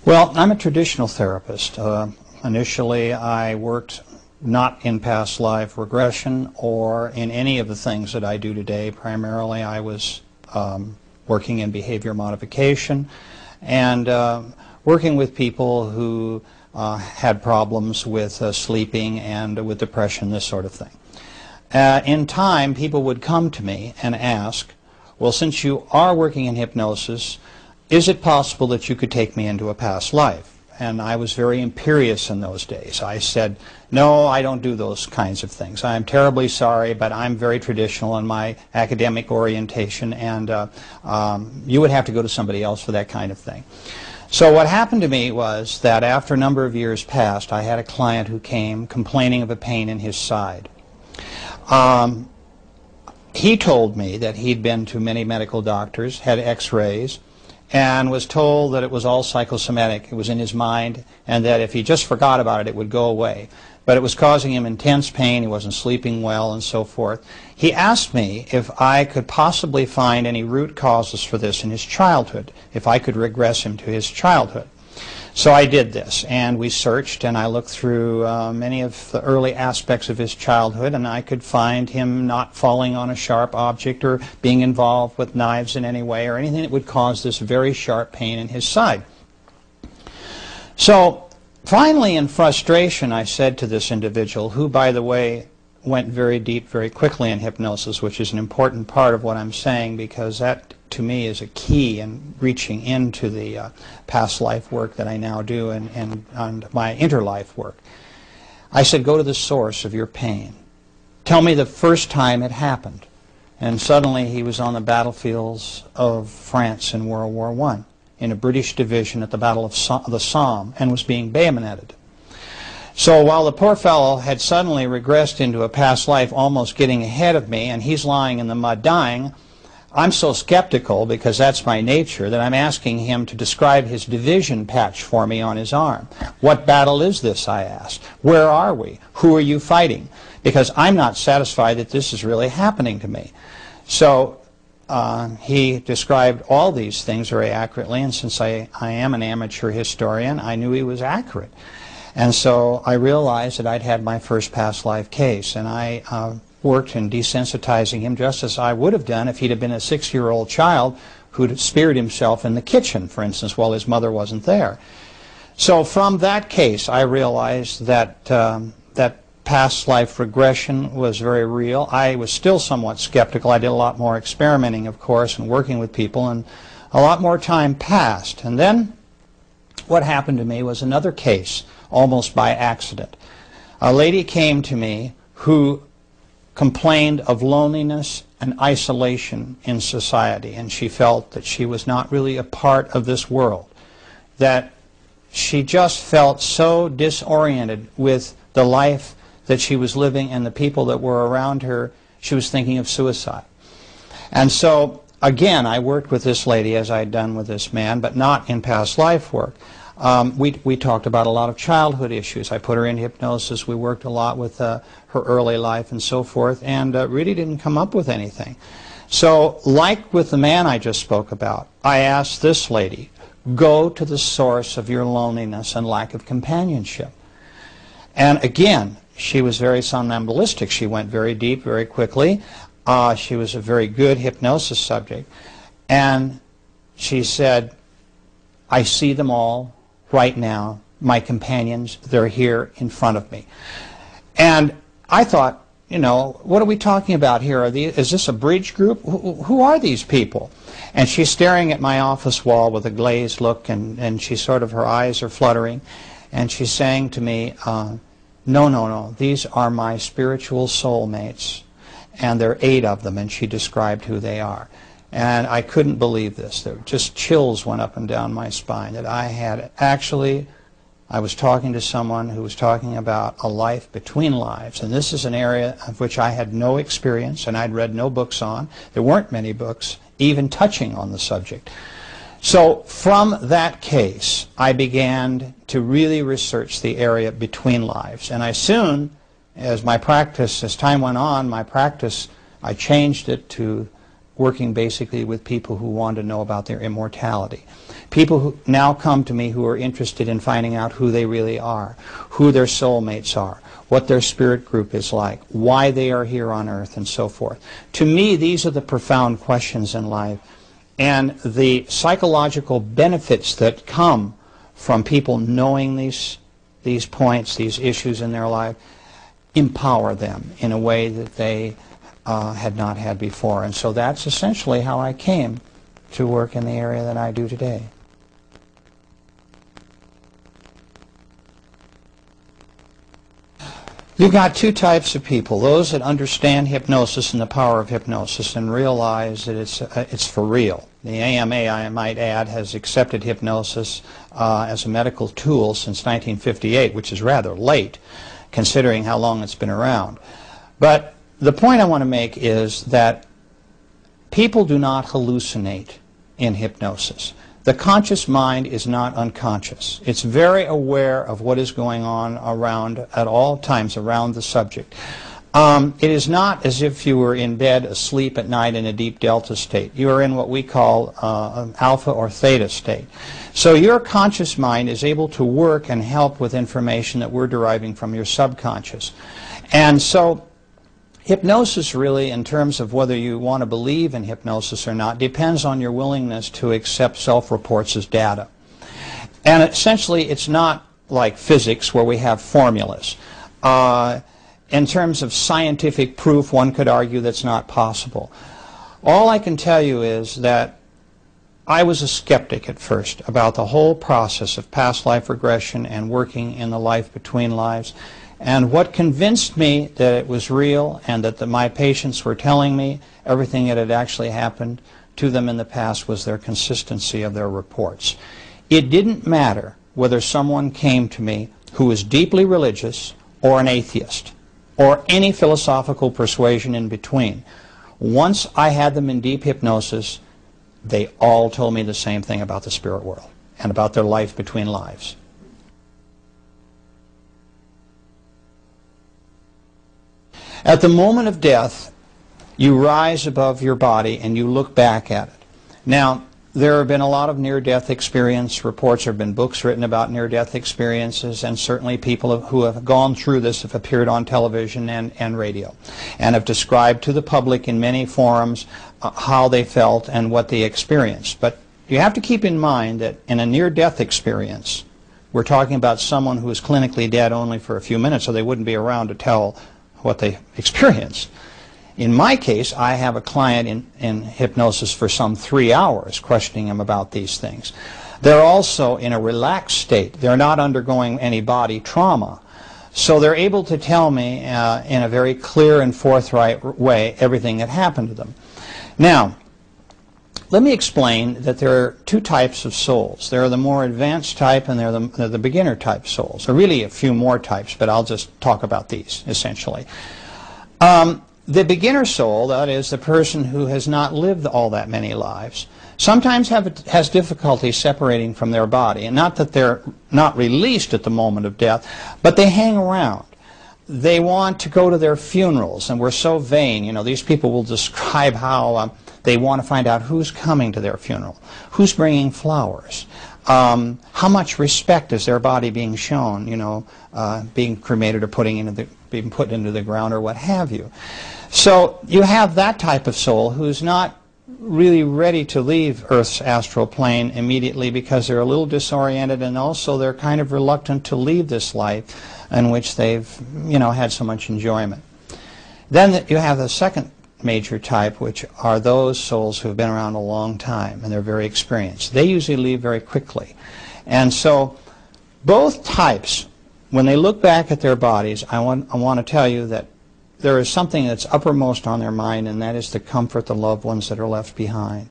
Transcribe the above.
Well, I'm a traditional therapist. Initially, I worked not in past life regression or in any of the things that I do today. Primarily, I was working in behavior modification and working with people who had problems with sleeping and with depression, this sort of thing. In time, people would come to me and ask, well, since you are working in hypnosis, is it possible that you could take me into a past life? And I was very imperious in those days. I said, no, I don't do those kinds of things. I'm terribly sorry, but I'm very traditional in my academic orientation, and you would have to go to somebody else for that kind of thing. So what happened to me was that after a number of years passed, I had a client who came complaining of a pain in his side. He told me that he'd been to many medical doctors, had x-rays, and was told that it was all psychosomatic. It was in his mind, and that if he just forgot about it, it would go away. But it was causing him intense pain. He wasn't sleeping well, and so forth. He asked me if I could possibly find any root causes for this in his childhood, if I could regress him to his childhood. So I did this, and we searched, and I looked through many of the early aspects of his childhood, and I could find him not falling on a sharp object or being involved with knives in any way or anything that would cause this very sharp pain in his side. So finally, in frustration, I said to this individual, who, by the way, went very deep very quickly in hypnosis, which is an important part of what I'm saying, because that to me is a key in reaching into the past life work that I now do and my interlife work. I said, go to the source of your pain. Tell me the first time it happened. And suddenly he was on the battlefields of France in World War I, in a British division at the Battle of the Somme, and was being bayoneted. So while the poor fellow had suddenly regressed into a past life, almost getting ahead of me, and he's lying in the mud dying, I'm so skeptical, because that's my nature, that I'm asking him to describe his division patch for me on his arm. What battle is this, I asked. Where are we? Who are you fighting? Because I'm not satisfied that this is really happening to me. So he described all these things very accurately, and since I am an amateur historian, I knew he was accurate. And so I realized that I'd had my first past life case, and I worked in desensitizing him just as I would have done if he'd have been a 6-year-old child who'd speared himself in the kitchen, for instance, while his mother wasn't there. So from that case, I realized that that past life regression was very real. I was still somewhat skeptical. I did a lot more experimenting, of course, and working with people, and a lot more time passed. And then what happened to me was another case, almost by accident. A lady came to me who complained of loneliness and isolation in society, and she felt that she was not really a part of this world, that she just felt so disoriented with the life that she was living and the people that were around her, she was thinking of suicide. And so again, I worked with this lady as I'd done with this man, but not in past life work. We talked about a lot of childhood issues. I put her in hypnosis. We worked a lot with her early life and so forth, and really didn't come up with anything. So like with the man I just spoke about, I asked this lady, go to the source of your loneliness and lack of companionship. And again, she was very somnambulistic. She went very deep very quickly. She was a very good hypnosis subject. And she said, I see them all right now, my companions, they're here in front of me. And I thought, you know, what are we talking about here? Is this a bridge group? Who are these people? And she's staring at my office wall with a glazed look, and she sort of, her eyes are fluttering, and she's saying to me, no, these are my spiritual soulmates, and there are 8 of them, and she described who they are. And I couldn't believe this. There just chills went up and down my spine, that I had actually, I was talking to someone who was talking about a life between lives. And this is an area of which I had no experience and I'd read no books on. There weren't many books even touching on the subject. So from that case, I began to really research the area between lives. And I soon, as my practice, as time went on, my practice, I changed it to working basically with people who want to know about their immortality. People who now come to me who are interested in finding out who they really are, who their soulmates are, what their spirit group is like, why they are here on earth, and so forth. To me, these are the profound questions in life, and the psychological benefits that come from people knowing these points, these issues in their life, empower them in a way that they had not had before. And so that's essentially how I came to work in the area that I do today. You've got two types of people: those that understand hypnosis and the power of hypnosis and realize that it's for real. The AMA, I might add, has accepted hypnosis as a medical tool since 1958, which is rather late considering how long it's been around. But the point I want to make is that people do not hallucinate in hypnosis. The conscious mind is not unconscious. It's very aware of what is going on around at all times around the subject. It is not as if you were in bed asleep at night in a deep delta state. You are in what we call an alpha or theta state. So your conscious mind is able to work and help with information that we're deriving from your subconscious. And so hypnosis really, in terms of whether you want to believe in hypnosis or not, depends on your willingness to accept self-reports as data. And essentially, it's not like physics where we have formulas. In terms of scientific proof, one could argue that's not possible. All I can tell you is that I was a skeptic at first about the whole process of past life regression and working in the life between lives. And what convinced me that it was real and that my patients were telling me everything that had actually happened to them in the past was their consistency of their reports. It didn't matter whether someone came to me who was deeply religious or an atheist or any philosophical persuasion in between. Once I had them in deep hypnosis, they all told me the same thing about the spirit world and about their life between lives. At the moment of death, you rise above your body and you look back at it. Now, there have been a lot of near-death experience reports. There have been books written about near-death experiences, and certainly people who have gone through this have appeared on television and radio and have described to the public in many forums how they felt and what they experienced. But you have to keep in mind that in a near-death experience, we're talking about someone who is clinically dead only for a few minutes, so they wouldn't be around to tell what they experienced. In my case, I have a client in hypnosis for some 3 hours, questioning him about these things. They're also in a relaxed state. They're not undergoing any body trauma. So they're able to tell me in a very clear and forthright way everything that happened to them. Now, let me explain that there are two types of souls. There are the more advanced type and they're the beginner type souls. There are really a few more types, but I'll just talk about these, essentially. The beginner soul, that is, the person who has not lived all that many lives, sometimes has difficulty separating from their body. And not that they're not released at the moment of death, but they hang around. They want to go to their funerals, and we're so vain. You know, these people will describe how they want to find out who's coming to their funeral, who's bringing flowers, how much respect is their body being shown, you know, being cremated or being put into the ground or what have you. So you have that type of soul who's not really ready to leave Earth's astral plane immediately because they're a little disoriented, and also they're kind of reluctant to leave this life in which they've, you know, had so much enjoyment. Then you have the second major type, which are those souls who have been around a long time and they're very experienced. They usually leave very quickly. And so both types, when they look back at their bodies, I want to tell you that there is something that's uppermost on their mind, and that is to comfort the loved ones that are left behind.